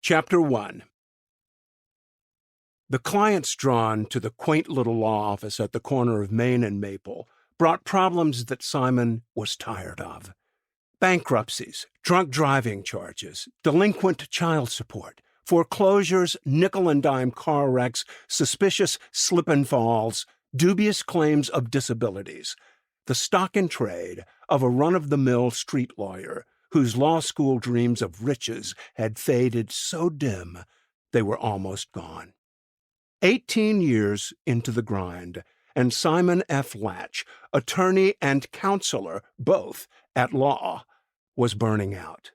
Chapter 1. The clients drawn to the quaint little law office at the corner of Main and Maple brought problems that Simon was tired of. Bankruptcies, drunk driving charges, delinquent child support, foreclosures, nickel-and-dime car wrecks, suspicious slip and falls, dubious claims of disabilities. The stock in trade of a run-of-the-mill street lawyer whose law school dreams of riches had faded so dim they were almost gone. 18 years into the grind, and Simon F. Latch, attorney and counselor, both at law, was burning out.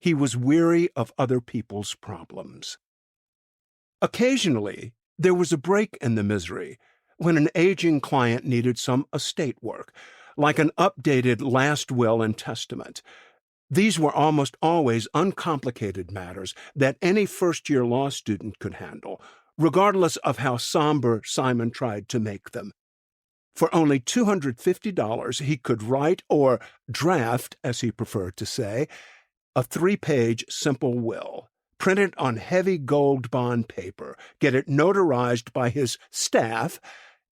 He was weary of other people's problems. Occasionally, there was a break in the misery when an aging client needed some estate work, like an updated last will and testament. These were almost always uncomplicated matters that any first-year law student could handle, regardless of how somber Simon tried to make them. For only $250, he could write, or draft, as he preferred to say, a 3-page simple will, print it on heavy gold bond paper, get it notarized by his staff,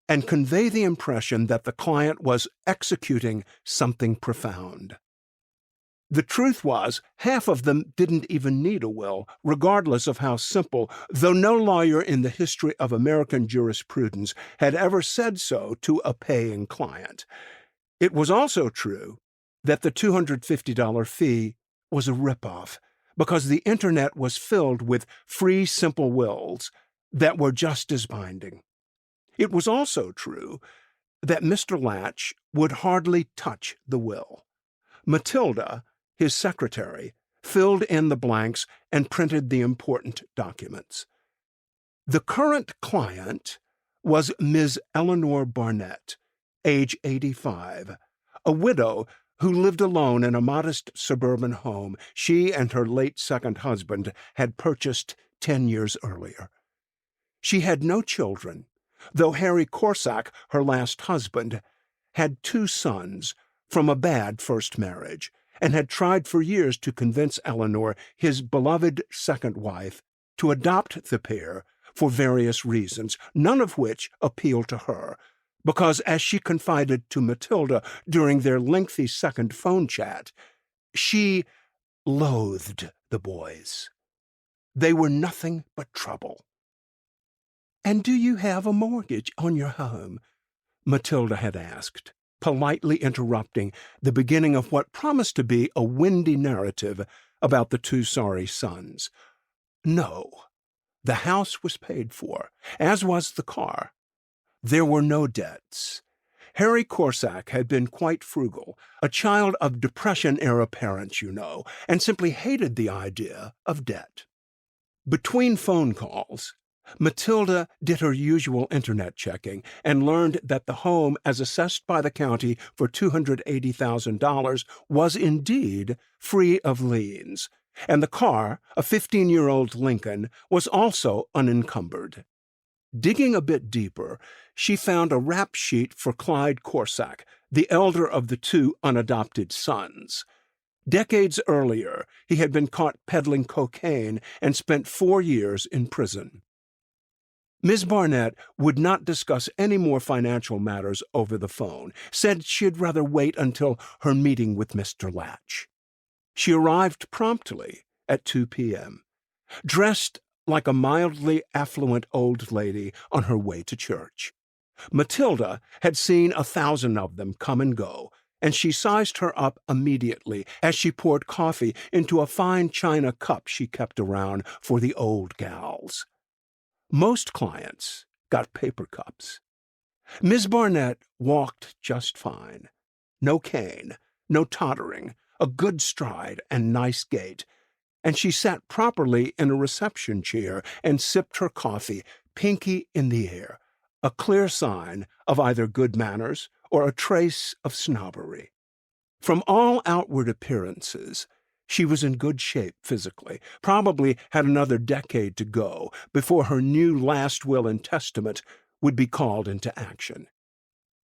and convey the impression that the client was executing something profound. The truth was, half of them didn't even need a will, regardless of how simple, though no lawyer in the history of American jurisprudence had ever said so to a paying client. It was also true that the $250 fee was a ripoff, because the Internet was filled with free simple wills that were just as binding. It was also true that Mr. Latch would hardly touch the will. Matilda, his secretary, filled in the blanks and printed the important documents. The current client was Ms. Eleanor Barnett, age 85, a widow who lived alone in a modest suburban home she and her late second husband had purchased 10 years earlier. She had no children, though Harry Corsack, her last husband, had 2 sons from a bad first marriage, and had tried for years to convince Eleanor, his beloved second wife, to adopt the pair for various reasons, none of which appealed to her, because, as she confided to Matilda during their lengthy second phone chat, she loathed the boys. They were nothing but trouble. "And do you have a mortgage on your home?" Matilda had asked, politely interrupting the beginning of what promised to be a windy narrative about the 2 sorry sons. No, the house was paid for, as was the car. There were no debts. Harry Corsack had been quite frugal, a child of Depression-era parents, you know, and simply hated the idea of debt. Between phone calls, Matilda did her usual Internet checking and learned that the home, as assessed by the county for $280,000, was indeed free of liens, and the car, a 15-year-old Lincoln, was also unencumbered. Digging a bit deeper, she found a rap sheet for Clyde Corsack, the elder of the 2 unadopted sons. Decades earlier, he had been caught peddling cocaine and spent 4 years in prison. Ms. Barnett would not discuss any more financial matters over the phone, said she'd rather wait until her meeting with Mr. Latch. She arrived promptly at 2 p.m., dressed like a mildly affluent old lady on her way to church. Matilda had seen 1,000 of them come and go, and she sized her up immediately as she poured coffee into a fine china cup she kept around for the old gals. Most clients got paper cups. Miss Barnett walked just fine. No cane, no tottering, a good stride and nice gait, and she sat properly in a reception chair and sipped her coffee, pinky in the air, a clear sign of either good manners or a trace of snobbery. From all outward appearances, she was in good shape physically, probably had another decade to go before her new last will and testament would be called into action.